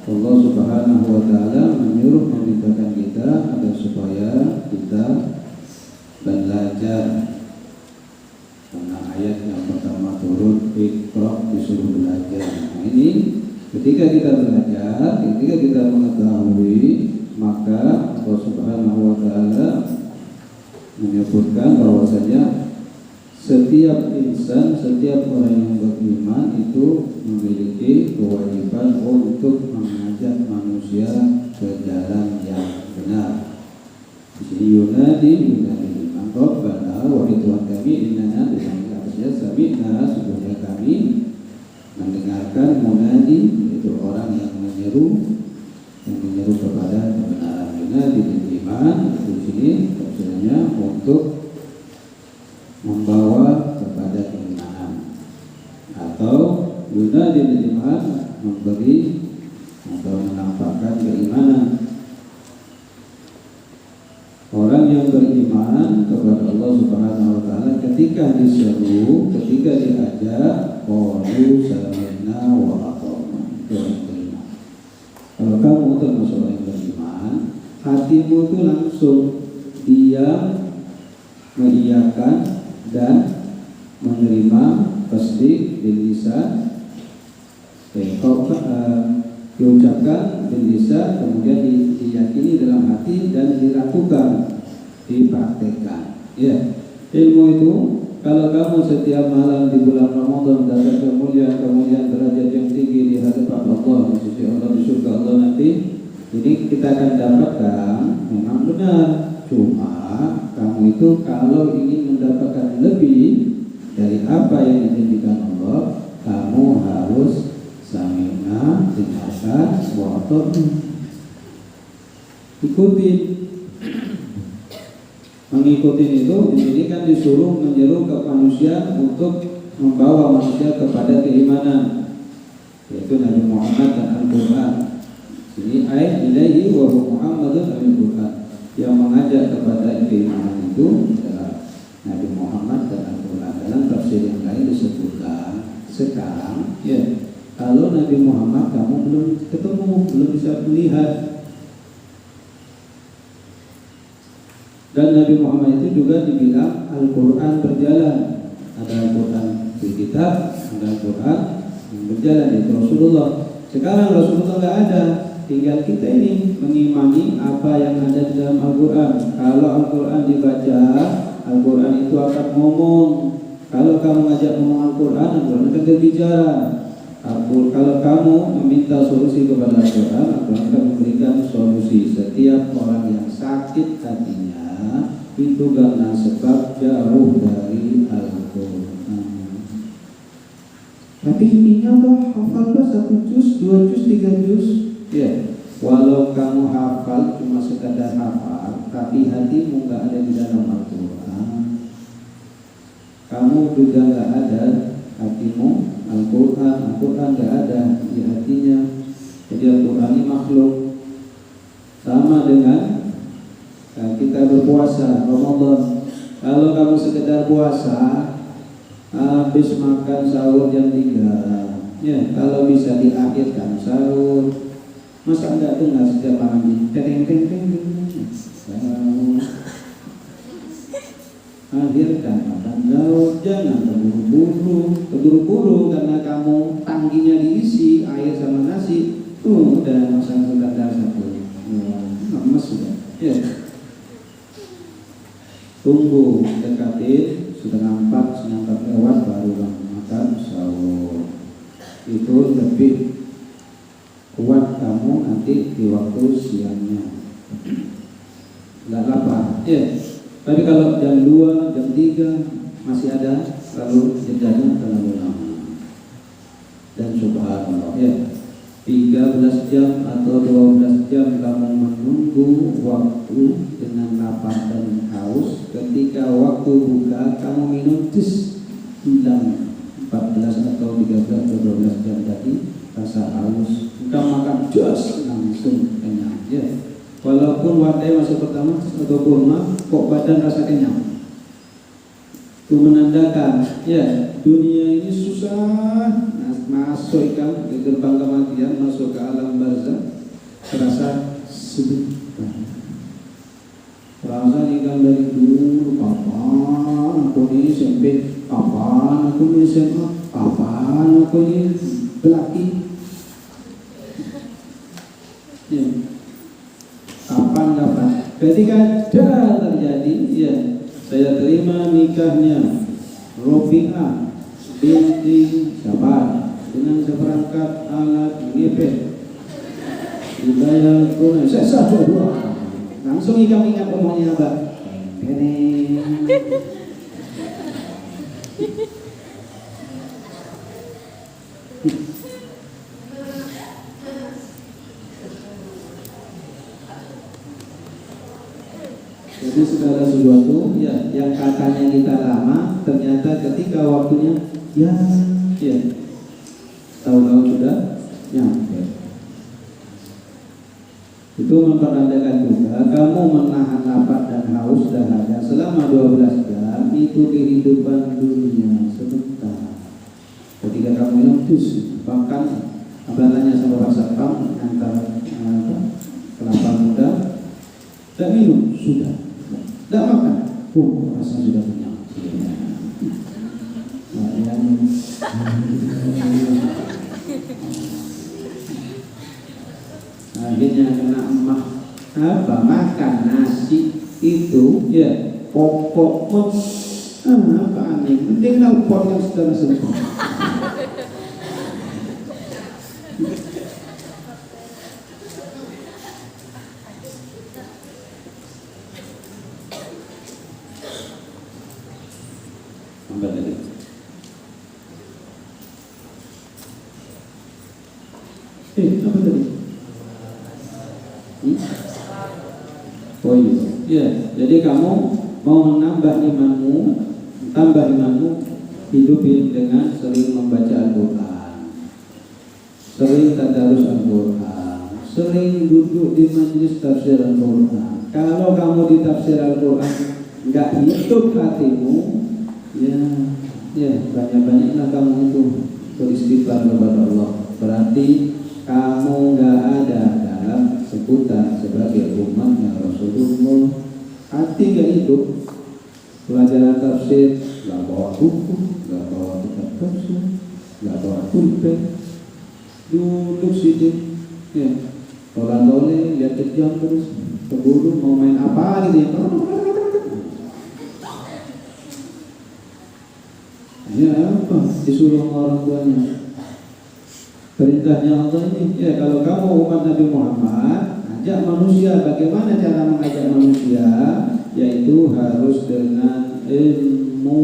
Allah Subhanahu wa taala menyuruh memerintahkan kita agar supaya kita belajar. Karena ayat yang pertama turun Iqra, disuruh belajar. Nah, ini ketika kita belajar, ketika kita mengetahui, maka Allah Subhanahu wa taala menyebutkan bahwasanya setiap insan, setiap orang yang beriman itu memiliki kewajiban untuk mengajak manusia ke jalan yang benar. Di sini yunadi liman Rabbana, wahai Tuhan kami, innana dengan katanya sami'na, sesungguhnya kami mendengarkan munadi, yaitu orang yang menyeru kepada kebenaran. Yunadi liman di sini maksudnya untuk membawa kepada keimanan, atau yunadi liman memberi atau menampakkan keimanan. Orang yang beriman kepada Allah Subhanahu wa taala ketika diseru, ketika diajak, qalu sami'na wa ata'na. Kalau kamu termasuk orang yang beriman, hatimu itu langsung diam, mengiyakan dan menerima tasdik bil lisan, diucapkan bil lisan, kemudian diyakini dalam hati dan dilakukan, dipraktekkan. Ya, ilmu itu kalau kamu setiap malam di bulan Ramadan dapat kemuliaan derajat yang tinggi di hadapan Allah, di sisi Allah, di surga Allah nanti, ini kita akan dapatkan memang benar. Cuma kamu itu kalau ingin mendapatkan lebih dari apa yang dijanjikan Allah, kamu harus sami'na, dengarkan, wa ata'na, ikuti. Mengikuti itu di sini kan disuruh menyeru ke manusia untuk membawa manusia kepada keimanan, yaitu Nabi Muhammad dan Al-Quran. Ini ayat ilaihi wa Muhammadun Al-Quran, yang mengajak kepada keimanan itu adalah Nabi Muhammad dan Al-Quran. Dalam tafsir yang lain disebutkan sekarang, ya, kalau Nabi Muhammad kamu belum ketemu, belum bisa melihat, dan Nabi Muhammad itu juga dibilang Al-Quran berjalan. Ada Al-Quran di kitab, ada Al-Quran yang berjalan, itu Rasulullah. Sekarang Rasulullah nggak ada, tinggal kita ini mengimani apa yang ada di dalam Al-Quran. Kalau Al-Quran dibaca, Al-Quran itu akan ngomong. Kalau kamu ngajak ngomong Al-Quran, Al-Quran akan berbicara. Kalau kamu meminta solusi kepada Al-Quran, Al-Quran akan memberikan solusi. Setiap orang yang sakit hatinya itu karena sebab jauh dari Al-Quran. Tapi intinya bah, hafallah 1 juz, 2 juz, 3 juz. Ya, walau kamu hafal cuma sekadar hafal, tapi hatimu nggak ada di dalam Al-Quran, kamu juga nggak ada hatimu Al-Quran nggak ada di hatinya. Jadi Al-Quran ini makhluk. Sama dengan kita berpuasa Ramadan. Kalau kamu sekedar puasa, habis makan sahur jam 3, ya, kalau bisa diakhirkan sahur. Masa enggak dengar setiap malam ini akhirkan makan sahur, jangan terburu-buru karena kamu tangkinya diisi air sama nasi, udah masak sekedar satu, lemes sudah, ya. Tunggu dekatin setengah 4 lewat baru makan sahur. Itu lebih kuat kamu nanti di waktu siangnya, nggak lapar, ya. Tapi kalau jam 2, jam 3 masih ada, lalu jedanya terlalu lama. Dan subhanallah, ya, 13 jam atau 12 jam kamu menunggu waktu dengan lapar dan haus. Ketika waktu buka kamu minum jus, hilang 14 atau 13 atau 12 jam tadi rasa haus. Kita makan jus langsung kenyang, ya. Walaupun wadai masa pertama atau kurma, kok badan rasa kenyang. Itu menandakan, ya, dunia ini susah, masuk masuk ikan di gerbang kematian, masuk ke alam barzakh, terasa sebentar. Terasa ikan dari dulu, kapan aku ini SMP, kapan aku ini SMA, kapan aku ini belaki, ya. Kapan. Ketika ada terjadi, ya, saya terima nikahnya Robi'ah binti Sabar dengan seperangkat alat ngepet dibayar tunai. Saya dua. Langsung ingat omongnya Mbak. Jadi segala sesuatu ya yang katanya kita lama, ternyata ketika waktunya ya tahu-tahu sudah nyampe. Itu memperandakan juga kamu menahan lapar dan haus dahaga selama 12 jam itu kehidupan dunia sebentar. Ketika kamu minum jus, bahkan abadanya sama Pak Satpam antara kelapa muda, tidak minum sudah. Tidak makan, rasa sudah kenyang. Akhirnya kena emak makan nasi itu ya pokok apa aneh, penting nelpon yang sudah sempat. Apa tadi? Oh iya. Ya, jadi kamu mau menambah imanmu, tambah imanmu, hidupin dengan sering membaca Al-Quran, sering tadarus Al-Quran, sering duduk di majelis tafsir Al-Quran. Kalau kamu di tafsir Al-Quran nggak hidup hatimu, ya banyak-banyaklah kamu itu beristighfar kepada Allah. Berarti kamu nggak ada dalam sebutan sebagai umatnya Rasulullah. Hati nggak hidup, pelajaran tafsir nggak bawa buku, nggak bawa kitab tafsir, nggak bawa pulpen, duduk situ, ya, tolak-tolak, lihat ke jam terus, keburu mau main apa gitu ya. Ya apa? Disuruh orang tuanya. Perintahnya Allah ini, ya kalau kamu umat Nabi Muhammad, ajak manusia. Bagaimana cara mengajak manusia? Yaitu harus dengan ilmu.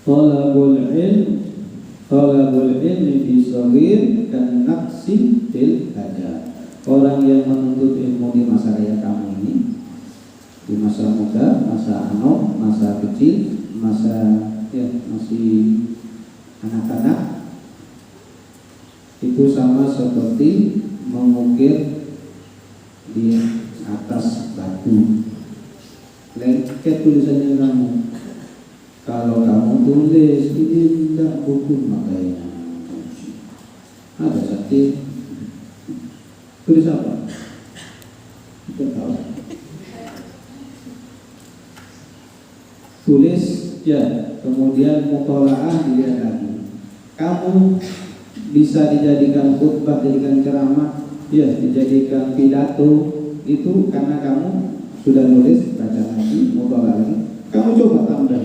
Talabul ilmi fi shaghir kan naqsi fil hajar. Orang yang menuntut ilmu di masa raya kamu ini, di masa muda, masa anak, masa kecil, masa masih anak-anak, itu sama seperti mengukir di atas batu. Lengket tulisannya kamu. Kalau kamu tulis ini tidak buku makanya ada sakit. Tulis apa? Kita tahu. Tulis ya, kemudian mutolaah dilihat lagi. Kamu bisa dijadikan khutbah, dijadikan ceramah, ya, dijadikan pidato itu karena kamu sudah nulis, baca lagi, mutolaah lagi. Kamu coba tambah.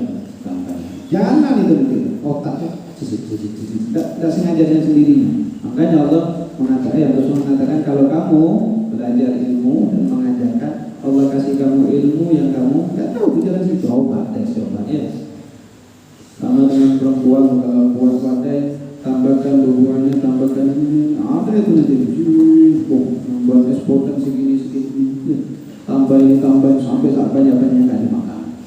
Jangan itu nanti otaknya tidak sengaja dengan sendirinya. Makanya Allah mengatakan kalau kamu belajar ilmu dan mengajarkan, Allah kasih kamu ilmu yang kamu tidak tahu, jalan situ coba ya. Sama dengan perempuan, kalau buat pandai tambahkan bubuhannya, tambahkan ini, ada itu nanti membuat es poten segini tambahin sampai banyak-banyak nggak dimakan.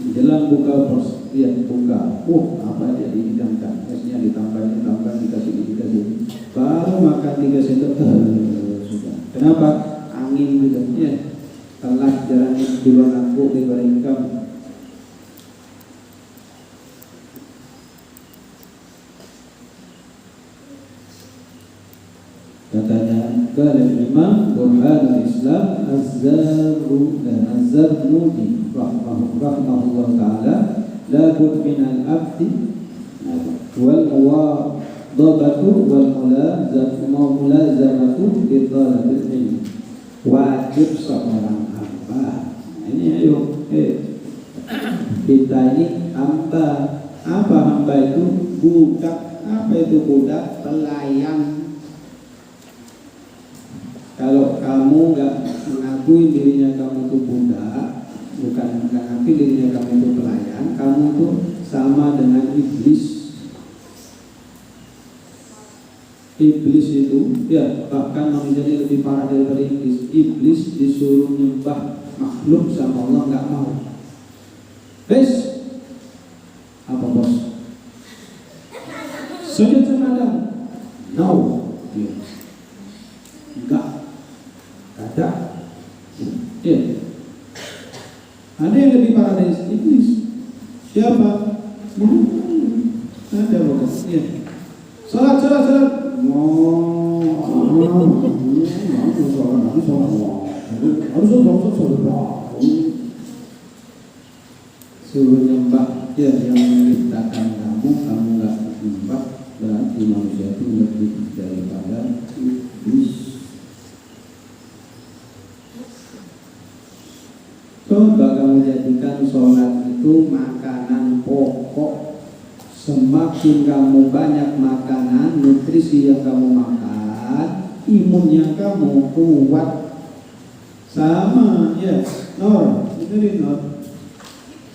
Jelang buka pos, buka, apa aja dihidangkan, esnya ditambahin, dikasih, baru makan 3 sendok, sudah. Kenapa? Angin gitu, ya. Telah jalan duluan aku dibanding kamu. Qala al-Imam Burhan al-Islam Az-Zarnuji rahimahullah ta'ala, la bud min al-abdi wal muwadabatu wal mulazamatu li talabil ilm. Wajib seorang hamba. Ini ayo, kita ini hamba. Apa hamba itu? Budak. Apa itu budak? Pelayan. Kalau kamu nggak mengakui dirinya kamu itu budak, bukan mengakui dirinya kamu itu pelayan, kamu itu sama dengan iblis. Iblis itu, ya bahkan manusia lebih parah daripada iblis. Iblis disuruh nyembah makhluk sama Allah nggak mau. Bes, apa bos? Sujud sama Adam? No, enggak. Ada. Ya. Ada yang lebih parah dari iblis. Siapa? Ada bos. Ya. Salat. Suruh nyembah ya yang menciptakan kamu nggak nyembah, berarti manusia itu lebih daripada iblis. Coba kamu jadikan sholat itu makanan pokok. Semakin kamu banyak makanan, nutrisi yang kamu makan, imunnya kamu kuat. Sama ya, Nur, itu Nur.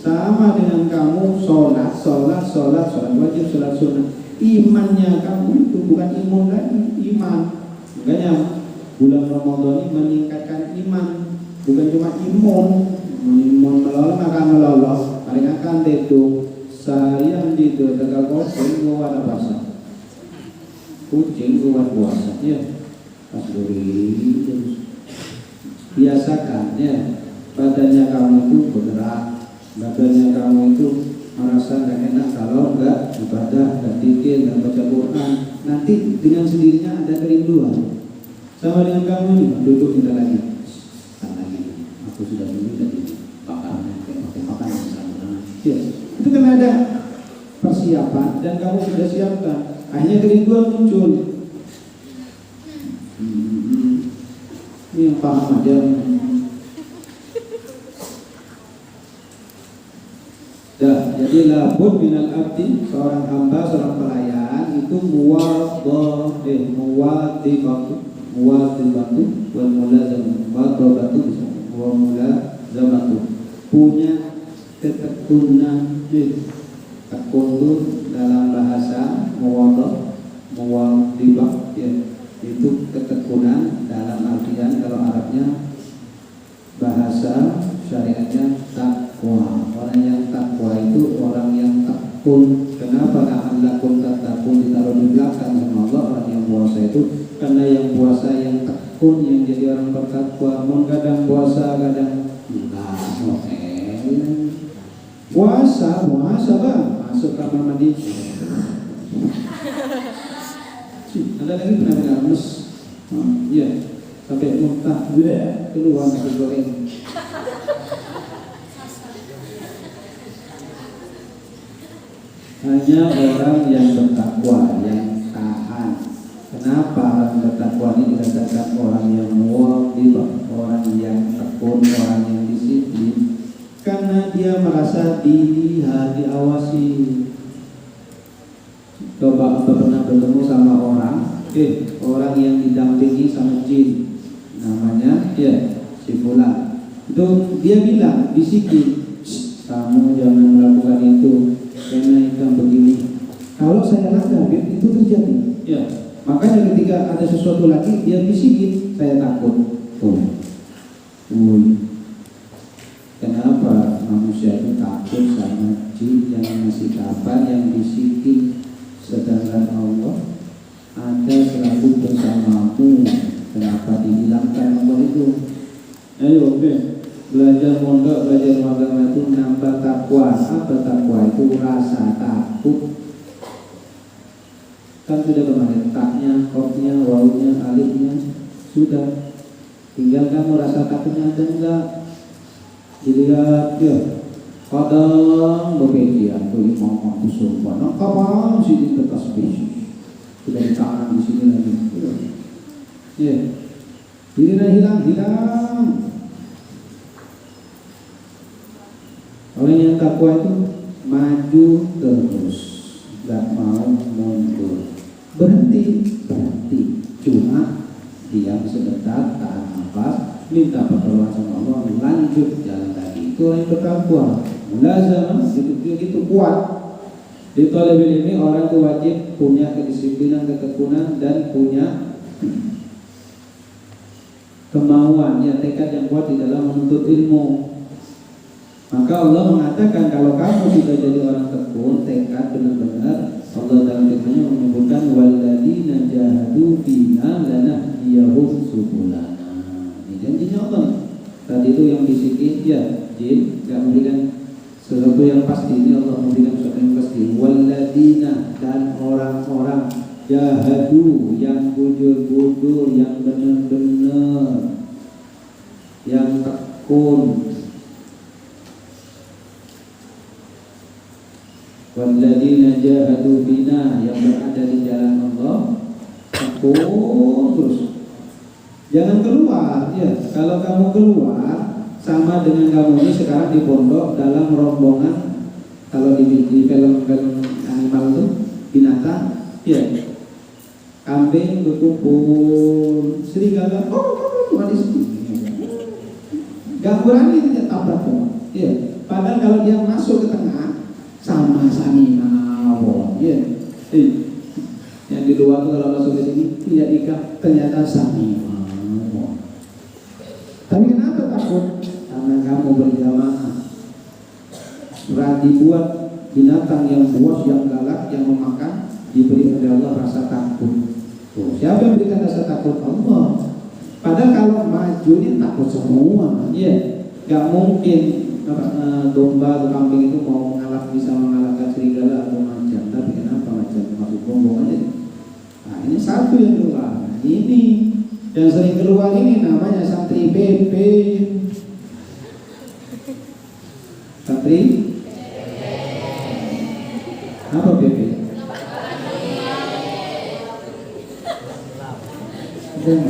Sama dengan kamu sholat wajib, sholat sunnah. Imannya kamu itu bukan imun lagi, iman. Makanya bulan Ramadan ini meningkatkan iman, bukan cuma imun. Imun melolong akan melolong. Paling akan itu seharian di itu tegak kucing kuat puasa. Kucing kuat puasa ya. Pas duri biasakan ya. Badannya kamu itu bergerak, badannya kamu itu merasa gak enak kalau enggak ibadah, enggak zikir, enggak baca Quran. Nanti dengan sendirinya ada kerinduan. Sama dengan kamu nih, duduk kita lagi. Aku sudah dulu tadi makan sama. Ya, itu kan ada persiapan dan kamu sudah siapkan. Akhirnya kerinduan muncul. Ini yang paham aja. Jadi labud minal abdi, seorang hamba, seorang pelayan itu muwadibatu wal mulazamatu punya ketekunan. Tekun itu dalam bahasa muwadibah ya, itu ketekunan dalam artian kalau Arabnya bahasa syariatnya takwa. Orang yang takwa itu orang yang tekun. Kenapa la'allakum tattaqun ditaruh di belakang sama Allah? Orang yang puasa itu karena yang puasa yang tekun, yang jadi orang bertakwa. Mau kadang puasa kadang enggak. Puasa bang, masuk kamar mandi. Ada lagi pernah dengar mus? Iya, sampai muntah, keluar nasi goreng. Hanya orang yang bertakwa, yang tahan. Kenapa orang bertakwa ini dikatakan orang yang muwadibah, orang yang tekun, orang yang disiplin? Karena dia merasa dilihat, diawasi. Coba pernah bertemu sama orang yang didampingi sama jin, namanya ya si fulan. Itu dia bilang, bisikin, kamu jangan melakukan itu karena itu begini. Kalau saya langgar itu terjadi. Ya, makanya ketika ada sesuatu lagi dia bisikin, saya takut. Kenapa manusia itu takut sama jin yang ngasih kabar, yang bisikin? Sedangkan Allah ada selalu bersamamu. Kenapa dihilangkan Allah itu? Ayo, belajar mondok, belajar agama itu nambah takwa. Apa takwa itu? Rasa takut. Kan sudah kemarin taknya, kopnya, wawunya, alifnya Sudah, tinggal kamu rasa takutnya ada enggak. Dilihat ya, kadang berbeda tuh imam aku sumpah. Nah, kapan sih di kertas spesies? Sudah di tangan di sini lagi. Ya, ini hilang. Orang yang takwa itu maju terus, gak mau mundur. Berhenti, cuma diam sebentar, tahan nafas, minta pertolongan sama Allah, lanjut jalan lagi. Itu orang yang bertakwa. Mulazamah itu kuat. Di thalabil ilmi orang itu wajib punya kedisiplinan, ketekunan, dan punya kemauan, ya tekad yang kuat di dalam menuntut ilmu. Maka Allah mengatakan kalau kamu sudah jadi orang tekun, tekad benar-benar, Allah dalam firman-Nya menyebutkan walladzina jahadu fina lanahdiyahum subulana. Ini janjinya Allah. Tadi itu yang bisikin ya, jin enggak memberikan sesuatu yang pasti. Ini Allah memberikan sesuatu yang pasti. Walladzina, dan orang-orang jahadu, yang bujur-bujur, yang benar-benar, yang tekun. Walladzina jahadu bina, yang berada di jalan Allah tekun terus. Jangan keluar ya. Kalau kamu keluar sama dengan kamu ini sekarang di pondok dalam rombongan. Kalau di film-film animal itu binatang ya, kambing berkumpul, serigala di sini. Gak berani dia tabrak ya. Padahal kalau dia masuk ke tengah sama Samina, ya. Yang di luar tuh kalau masuk ke sini tidak ikat, ternyata Samina. Tapi kenapa takut? Karena kamu berjamaah. Surat dibuat binatang yang buas, yang galak, yang memakan, diberi oleh Allah rasa takut. Tuh, siapa yang berikan rasa takut? Allah. Padahal kalau maju ini takut semua, ya. Gak mungkin domba atau kambing itu mau bisa mengalahkan serigala atau macan. Tapi kenapa macan masuk bombong aja? Nah, ini satu yang keluar. Nah, ini yang sering keluar ini namanya santri BP. Santri apa BP? Udah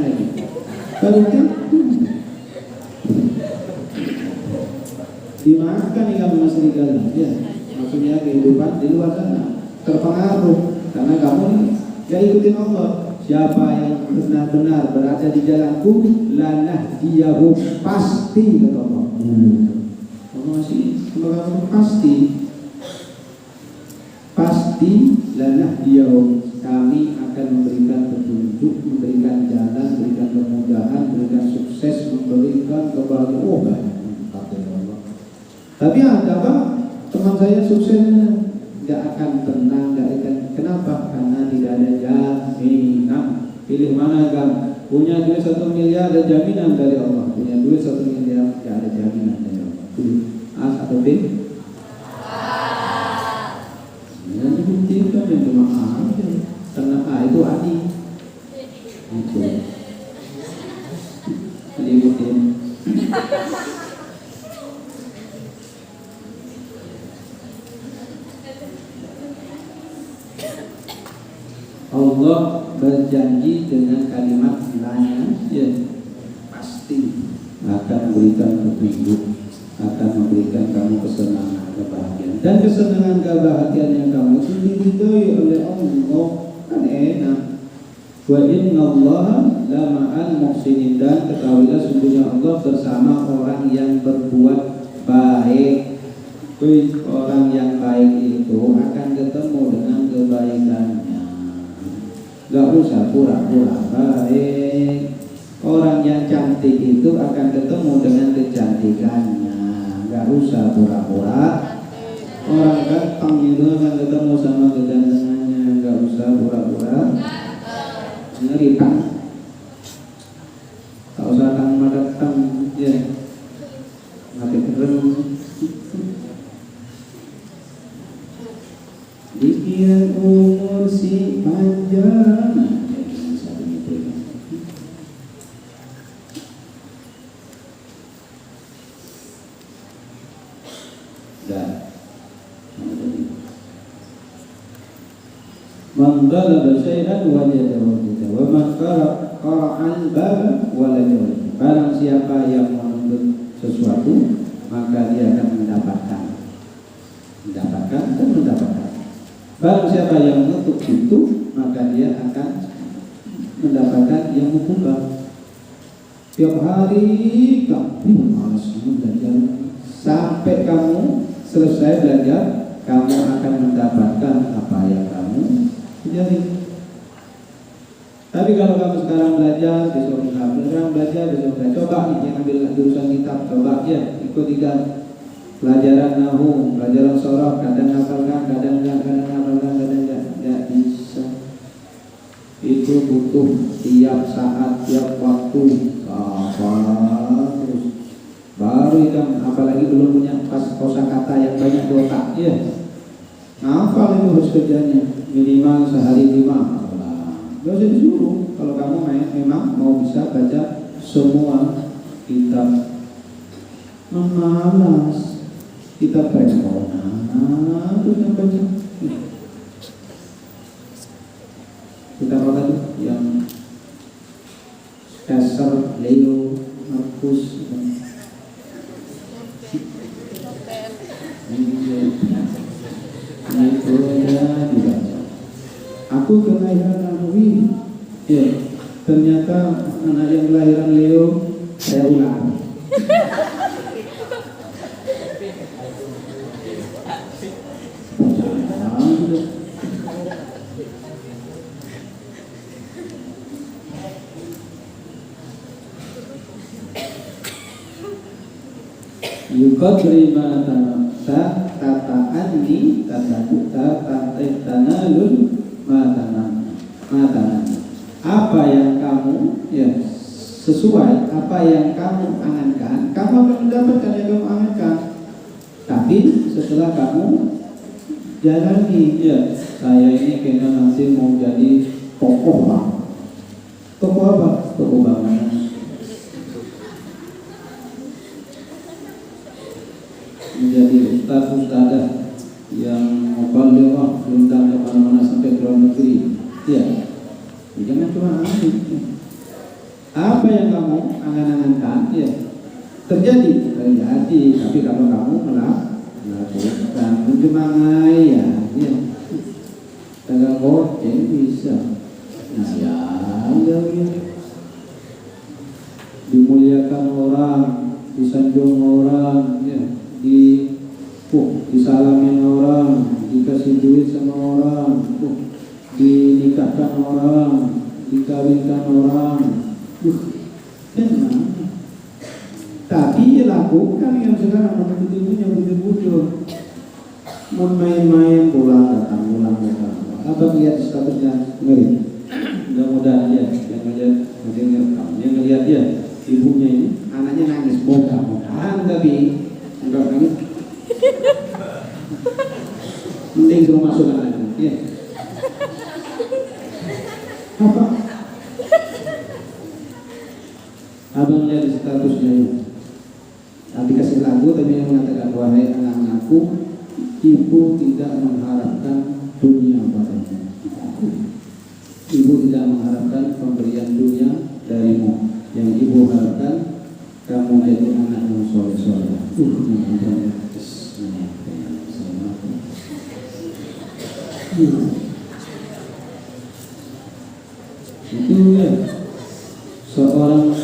lagi. Baru kan? Dimakan ikan mas serigala, ya. Maksudnya kehidupan di luar sana terpengaruh karena kamu ini gak ikutin Allah. Siapa yang benar-benar berada di jalanku, lanahdiyahum, pasti kata Allah. Allah masih pasti lanahdiyahum, kami akan memberikan petunjuk, memberikan jalan, memberikan kemudahan, memberikan sukses, memberikan kebahagiaan. Tapi ada apa? Teman saya suksesnya nggak akan tenang, nggak akan. Kenapa? Karena tidak ada jaminan. Pilih mana kan? Punya duit 1 miliar ada jaminan dari Allah. Punya duit 1 miliar nggak ada jaminan dari Allah. Pilih A atau B? Ya dibuktikan yang cuma A aja. Karena A itu Adi. Itu. Diikutin. Allah berjanji dengan kalimat lain, ya, pasti akan memberikan petunjuk, akan memberikan kamu kesenangan, kebahagiaan, dan kesenangan kebahagiaan yang kamu diridhoi oleh Allah kan enak. Wa innallaha la ma'al muhsinin, dan ketahuilah sungguhnya Allah bersama orang yang berbuat baik. Orang yang baik itu akan ketemu dengan kebaikannya. Gak usah pura-pura baik. Orang yang cantik itu akan ketemu dengan kecantikannya. Gak usah pura-pura. Orang ganteng itu akan ketemu sama kegantengannya. Gak usah pura-pura. Ngeri kan? Gak usah datang ya. Mati keren. Dikira umur si panjang, Dan man talaba syai'an wajadahu wa man qara'an baba waladahu. Barang siapa yang menuntut sesuatu maka dia akan mendapatkan. Barang siapa yang menuntut pintu maka dia akan mendapatkan yang membuka. Tiap hari kamu malas belajar, sampai kamu selesai belajar, kamu akan mendapatkan apa yang kamu jadi. Tapi kalau kamu sekarang belajar, besok belajar, coba nih yang ambil jurusan kitab, coba ya ikut pelajaran nahwu, pelajaran sorof, kadang hafalkan, kadang enggak bisa. Itu butuh tiap saat, tiap waktu, terus baru kan, apalagi belum punya kosakata yang banyak di otak, ya. Hafal itu harus kerjanya minimal sehari 5. Gak usah disuruh. Kalau kamu memang mau bisa baca semua kitab, malas kitab responan terus yang baca. Kitab apa tuh yang Caesar, Leo, Marcus, dibaca. Aku kelahiran Nawawi, ya ternyata anak yang kelahiran Leo saya ulang. Yukadri ma tanamta tata'anni tanalun ma tanam. Apa yang kamu sesuai apa yang kamu angankan, kamu akan mendapatkan yang kamu angankan. Tapi setelah kamu jalani, saya ini kayaknya nanti mau jadi tokoh Pak. Tokoh apa? Tokoh bangunan. Menjadi ustadzah yang muballighah, diundang ke mana-mana sampai ke luar negeri. Ya, jangan cuma apa yang kamu angan-angankan, terjadi. Tapi kalau kamu melakukan menjemangai, dagang goceng bisa. Dimuliakan orang, disanjung orang, disalamin orang, dikasih duit sama orang, dinikahkan orang, dikawinkan orang, tapi lakukan yang sekarang begitu yang bujur-bujur, mau main-main pulang datang. Abang lihat statusnya ngeri, mudah-mudahan ya yang ngelihat ya ibunya ini anaknya nangis, mudah-mudahan tapi enggak nangis. Mending suruh masuk anaknya. Apa? Abang lihat statusnya ini. Nanti kasih lagu tapi yang mengatakan, wahai anak-anakku, ibu tidak mengharapkan dunia padamu. Ibu tidak mengharapkan pemberian dunia darimu. Yang ibu harapkan kamu jadi anak yang soleh-soleh. Itu ya,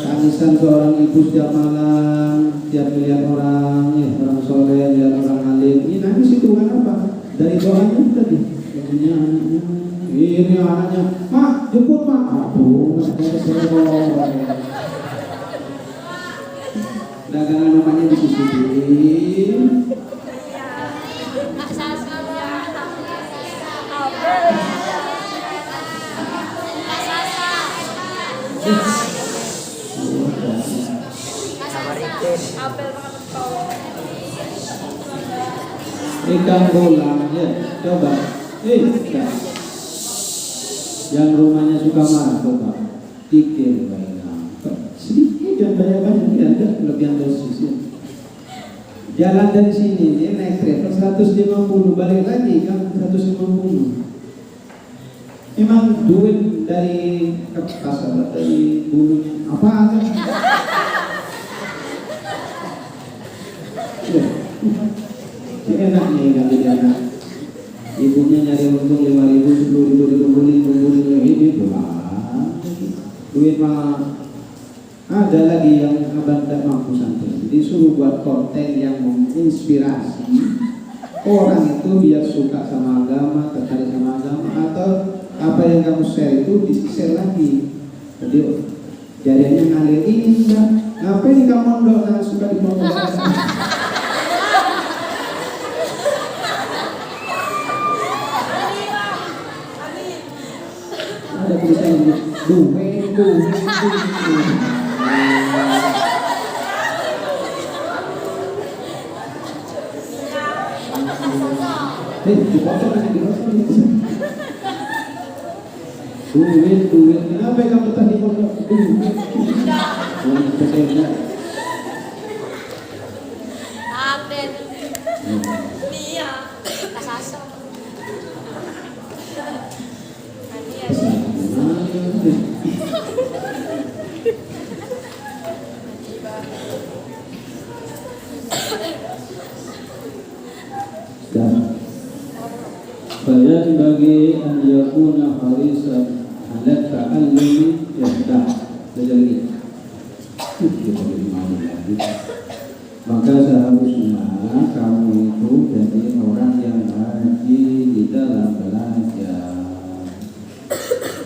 tangisan seorang ibu setiap malam, tiap melihat orang, orang soleh, lihat orang alim, ini nangis itu kan apa? Dari doanya tadi. Ini anaknya, mak, jemput mak. Aduh, dagangan rumahnya disisihin. Ikan bola, coba. Yang rumahnya suka marah, coba. Sedikit dan banyak ada kelebihan dosis. Jalan dari sini dia naik travel 150, balik lagi kan 150. Memang duit dari pasar dari bulunya apa aja. Ya, enaknya ya jadi anak. Ibunya nyari untung 5.000, 10.000, beli ini doang. Duit mah ada lagi yang abang tak mampu santai. Disuruh buat konten yang menginspirasi orang itu biar suka sama agama, tertarik sama agama, atau apa yang kamu share itu di-share lagi. Jadi jadinya ngalir ini enggak. Ngapain kamu mondok yang suka di pondok? Ada tulisan duit. Duit. Kenapa kamu tadi pondok? Duit. Amin. Iya. Kasasa. Bayan bagi an yakuna harisan ala ta'allumi yahdah. Jadi maka seharusnya kamu itu jadi orang yang rajin di dalam belajar.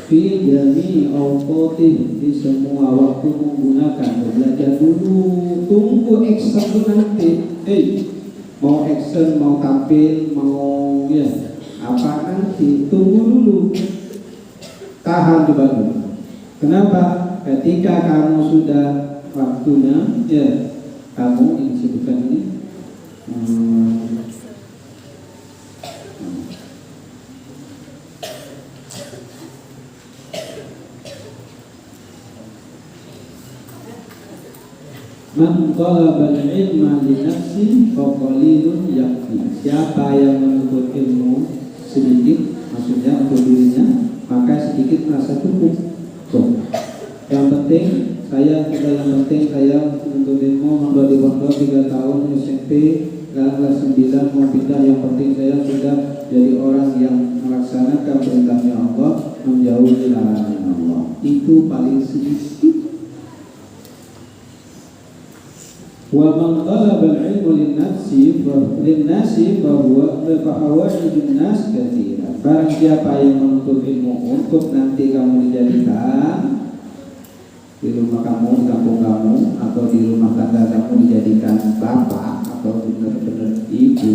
Fi jami awqati, di semua waktu menggunakan belajar dulu. Tunggu action itu nanti. Mau action, mau tampil, mau ya apa nanti, tunggu dulu, tahan dulu. Kenapa? Ketika kamu sudah waktunya, ya kamu yang disebutkan ini man talabal ilma li nafsi fa qalilun yakfi. Siapa yang menuntut ilmu sedikit, maksudnya untuk dirinya, maka sedikit merasa cukup. Yang penting saya menuntut ilmu sudah di pondok 3 tahun SMP, kelas 9 mau pindah. Yang penting saya sudah jadi orang yang melaksanakan perintahnya Allah, menjauhi larangan Allah. Itu paling sedikit. Wa man talaba al-ilma lin-nafsi fahuwa fahawaijun nas katsiran. Barang siapa yang menuntut ilmu untuk nanti kamu dijadikan di rumah kamu, di kampung kamu, atau di rumah tangga kamu dijadikan bapak atau benar-benar ibu,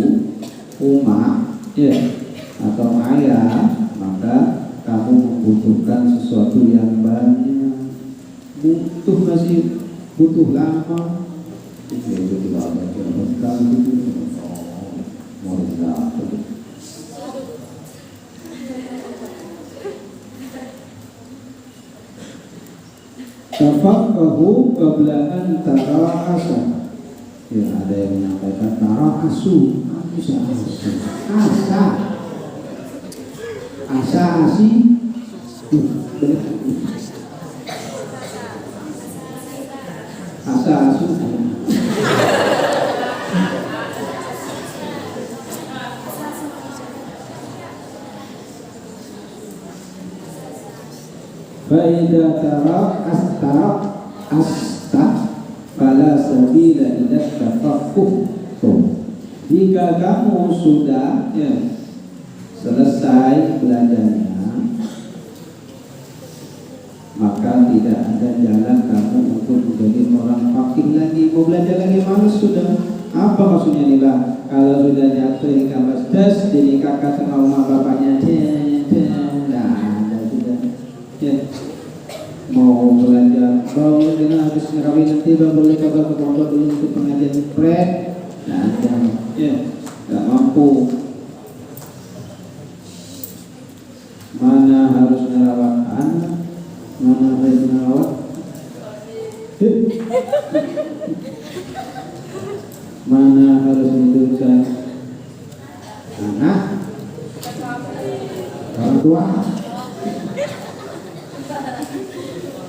umat, ya, atau ayah, maka kamu membutuhkan sesuatu yang banyak. Masih butuh lama. Tafaqahu qabla an tara'asa. Ya, ada yang menyampaikan tara'asu. Asi. Asu. Faidah asta fala sabila ila tafaqquh. Jika kamu sudah selesai belajarnya, maka tidak ada jalan kamu untuk menjadi orang fakir lagi. Mau belajar lagi malas sudah. Apa maksudnya nih Bang? Kalau sudah jatuh di kamar das, jadi kakak sama rumah bapaknya mau belajar, kalau dengan habis ngerawin nanti Bang boleh kabar ke pondok dulu untuk pengajian pret. Nggak mampu. Mana harus merawat anak, mana harus merawat Mana harus menuntutkan anak, orang tua.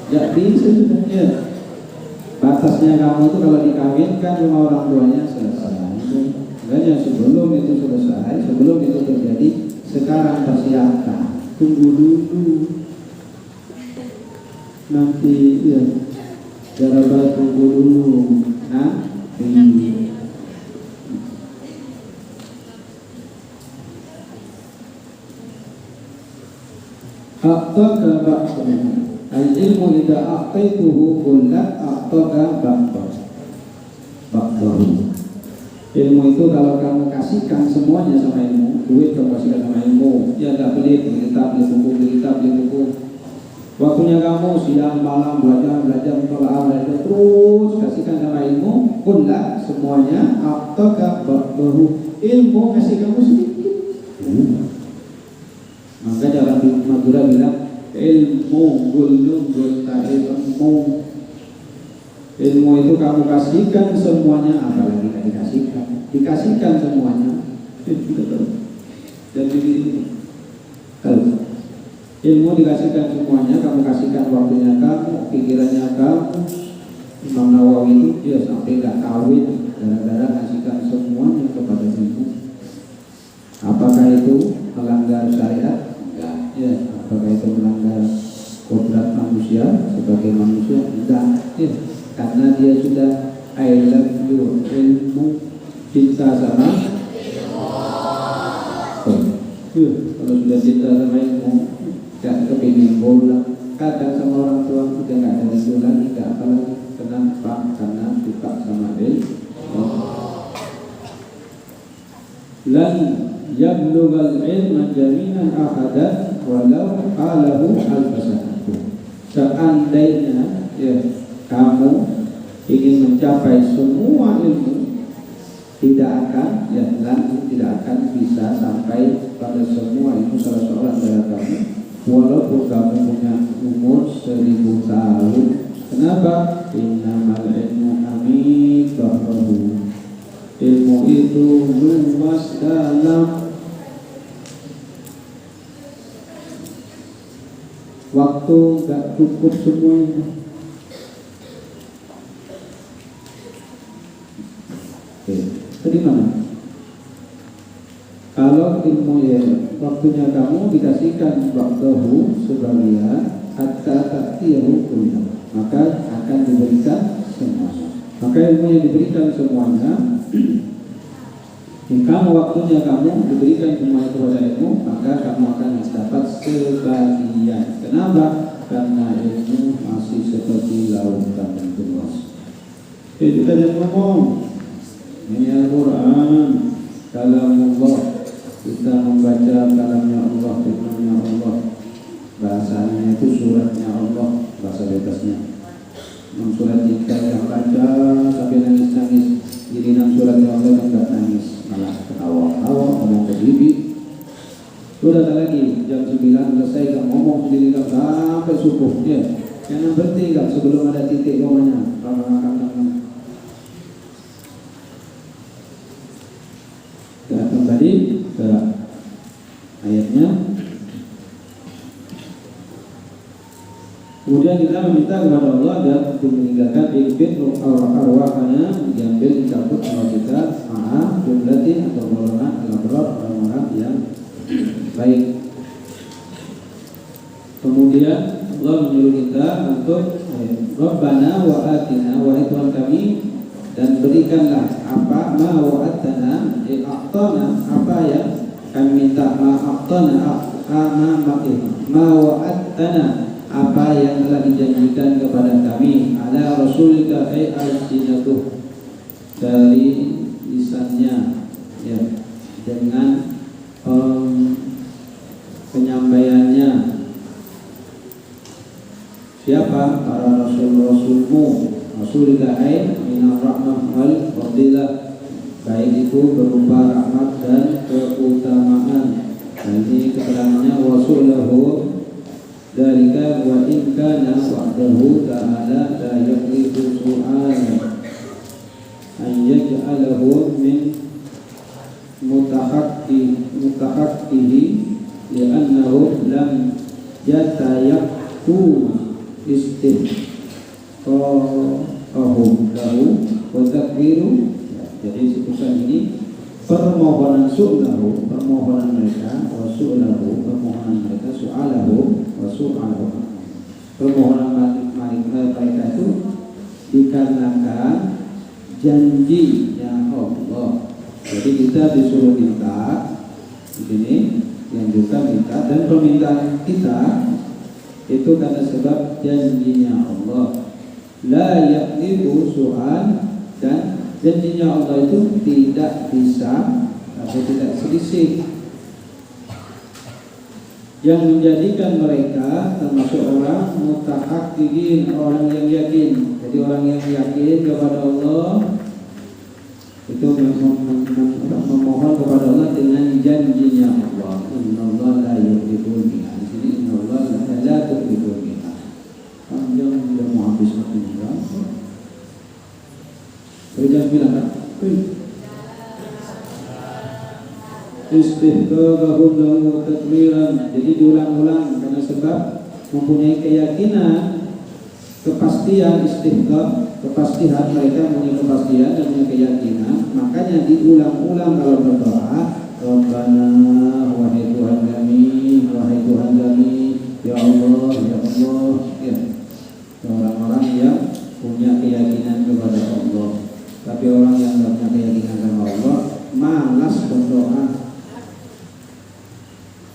Jadi sebenarnya batasnya kamu itu kalau dikawinkan sama orang tuanya selesai. Makanya sebelum itu selesai, sebelum itu terjadi, sekarang persiapkan. Tunggu dulu. Nanti ya, cara tunggu dulu. Nanti. Aqtaqa ba'dahu. Al-ilmu idza aqtaituhu kullat aqtaqa ba'dahu. Ilmu itu kalau kamu kasihkan semuanya sama ilmu, duit kamu kasihkan sama ilmu, ya gak beli kitab, beli buku. Waktunya kamu siang malam belajar terus kasihkan sama ilmu, kullat semuanya aqtaqa ba'dahu. Ilmu kasih kamu sedikit. Maka dalam Madura bilang ilmu itu kamu kasihkan semuanya, apalagi tidak dikasihkan semuanya. Jadi ilmu dikasihkan semuanya, kamu kasihkan waktunya kamu, pikirannya kamu. Imam Nawawi itu dia sampai gak kawin gara-gara kasihkan semuanya kepada ilmu. Apakah itu melanggar syariat? Enggak. Ya, apakah itu melanggar kodrat manusia sebagai manusia? Enggak. Ya, karena dia sudah I love you, ilmu, cinta sama ilmu. Kalau sudah cinta sama ilmu, gak kepingin bola. Kadang sama orang tua udah gak ada itu lagi, gak apa lagi. Kenapa? Karena suka sama ilmu. Lan yablughal ilma jami'an ahadan walau qalahu al-fasanatu. Seandainya ya, kamu ingin mencapai semua ilmu, tidak akan bisa sampai pada semua ilmu salah seorang dari kamu, walaupun kamu punya umur 1000 tahun. Kenapa? Innamal ilmu amikahu. Ilmu itu luas dalam, waktu gak cukup semuanya. Jadi mana? Kalau ilmu ya waktunya kamu dikasihkan waktuhu sebagian hatta ta'tiyahu kullahu, maka akan diberikan semuanya. Maka ilmu yang diberikan semuanya, kamu waktunya kamu diberikan semua kepada ilmu, maka kamu akan dapat sebagian. Kenapa? Karena ilmu masih seperti lautan yang luas. Kita jangan ngomong ini Al-Quran, kalamullah. Kita membaca kalamnya Allah, firmannya Allah, bahasanya itu suratnya Allah, bahasa bebasnya. Surat kita yang baca sampai nangis-nangis, jadi suratnya Allah yang gak nangis, malah ketawa-tawa, ngomong ke bibi. Sudah tak lagi jam 9 selesai, gak ngomong sendiri gak sampai subuh. Ya, jangan berhenti gak sebelum ada titik ngomongnya. Kita kembali ke ayatnya. Kemudian kita meminta kepada Allah dan untuk meninggalkan ikbit arwahnya, diambil dicabut kalau kita maaf jumlatin atau golongan orang-orang yang baik. Kemudian Allah menyuruh kita untuk Rabbana wa atina, wahai Tuhan kami, dan berikanlah apa ma wa'atana, a'tana, apa yang kami minta, ma'atana, ma wa'atana, apa yang telah dijanjikan kepada kami, ala rasulika al-sinatuh, dari lisannya, ya, dengan penyampaiannya. Siapa? Para rasul-rasulmu, rasulika minar rahmah wal fadilah, baik itu berupa rahmat dan keutamaan. Ini keterangannya wasulahu dalika wa in kana wa'dahu ta'ala la yukhlifu su'ala. yaj'alahu min mutahaqqihi li'annahu lam yatayaqqu istihqaqahum lahu wa takbiru. Jadi sebutkan ini permohonan su'lahu, permohonan mereka, wa su'lahu, permohonan mereka, su'alahu, wa su'alahu. Permohonan mereka itu dikarenakan janjinya Allah. Jadi kita disuruh minta di sini, yang juga minta, dan permintaan kita itu karena sebab janjinya Allah. La yaqibu su'al, dan janjinya Allah itu tidak bisa atau tidak selisih, yang menjadikan mereka termasuk orang mutahaqqiqin, orang yang yakin. Jadi orang yang yakin kepada Allah itu memohon kepada Allah dengan janjinya Allah. Innallaha la yuhibbul mi'ah. Di sini innallaha la yuhibbul mi'ah. Panjang sudah mau habis waktu ini. Jangan bilang kan? Istihqaqahum lahu takbiran. Jadi diulang-ulang karena sebab mempunyai keyakinan, kepastian, istihqaq, kepastian, mereka mempunyai kepastian dan punya keyakinan, makanya diulang-ulang kalau berdoa. Rabbana, wahai Tuhan kami, wahai Tuhan kami, ya Allah, ya Allah, ya. Orang-orang yang punya keyakinan kepada Allah. Tapi orang yang tidak punya keyakinan kepada Allah malas berdoa.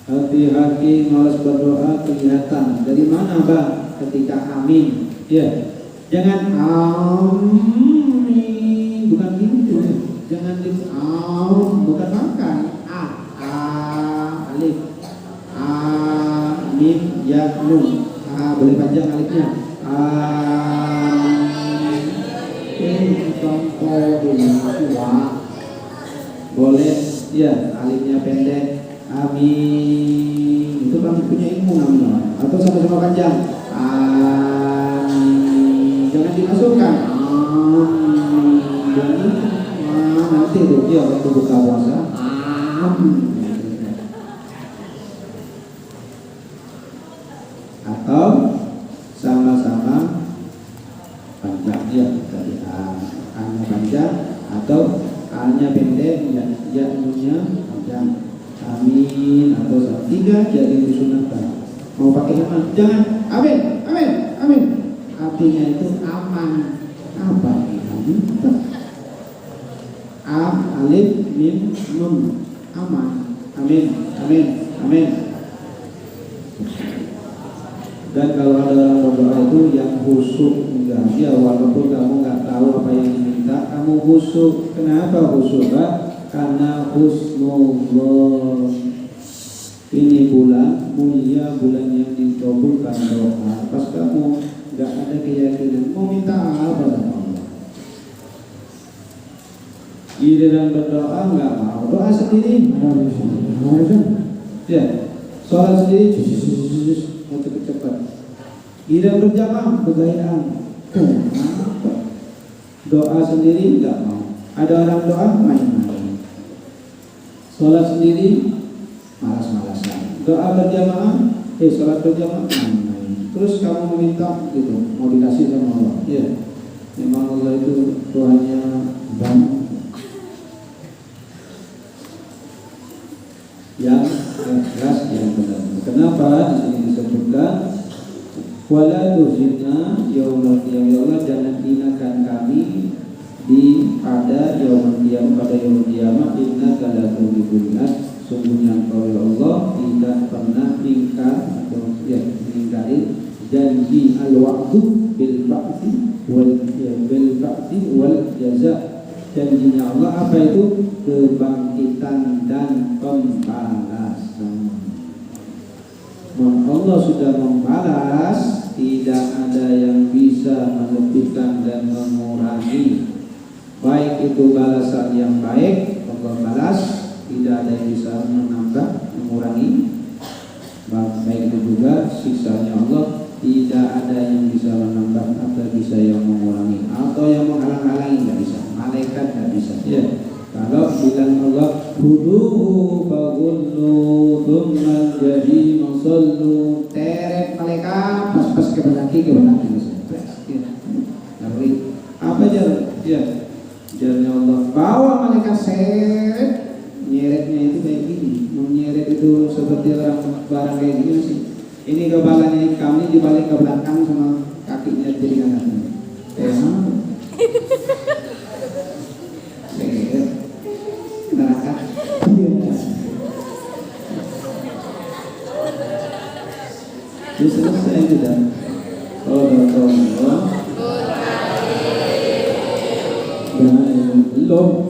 Hati-hati malas berdoa kelihatan. Dari mana bang? Ketika amin. Ya, jangan amin, bukan gitu. Jangan di bukan makan. Alif, mim, ya, nun. Boleh panjang alifnya. Boleh, ya, alifnya pendek. Amin. Itu kan punya ilmu namanya. Atau sama-sama panjang. Amin. Jangan dimasukkan. Amin. Nanti tuh dia waktu buka puasa. Amin. Atau sama-sama panjang, ya, dari A-nya panjang atau A-nya pendek, ya-nya panjang. Amin. Atau tiga jadi disunahkan. Mau pakai aman? Jangan. Amin, amin, amin. Artinya itu aman. Apa ini? Amin. Alif, mim, nun. Aman. Amin, amin, amin. Dan kalau ada orang berdoa itu yang khusyuk, enggak, ya walaupun kamu nggak tahu apa yang diminta, kamu khusyuk. Kenapa khusyuk, Pak? Karena husnullah. Ini bulan mulia, bulan yang dikabulkan doa. Pas kamu nggak ada keyakinan, mau minta apa sama Allah? Giliran berdoa nggak mau, doa sendiri. Ya, sholat sendiri, mau cepat-cepat. Giliran berjamaah, kegayaan. Doa sendiri nggak mau. Ada orang doa main-main. Sholat sendiri malas-malasan. Doa berjamaah, sholat berjamaah main-main. Terus kamu meminta gitu, mau dikasih sama Allah. Ya, memang Allah itu Tuhannya banyak. Yang ikhlas, yang benar. Kenapa di sini disebutkan wala tuzina yaumul qiyamah, ya Allah jangan hinakan kami pada yaumul qiyamah, pada yaumul qiyamah. Innaka la tuhibbul nas, sungguhnya Engkau ya Allah tidak pernah ingkar atau ya mengingkari janji al-wa'du bil ba'ti wal jaza. Janjinya Allah apa itu? Kebangkitan dan pembalasan. Allah sudah membalas, tidak ada yang bisa melebihkan dan mengurangi. Baik itu balasan yang baik, Allah balas, tidak ada yang bisa menambah, mengurangi. Baik itu juga siksanya Allah, tidak ada yang bisa menambah atau bisa yang mengurangi atau yang menghalang-halangi, tidak bisa. malaikat nggak bisa. Ya. Kalau bilang Allah Huduhu fagullu Thumma jadi masallu teret malaikat pas-pas ke belakang ya. Apa jalan? Ya. Jalannya Allah bawa malaikat seret. Nyeretnya itu kayak gini. Menyeret itu seperti orang barang kayak gini sih. Ini kepalanya kami dibalik ke belakang sama kakinya jadi kanan. Neraka. Sudah selesai sudah. Oh, belum.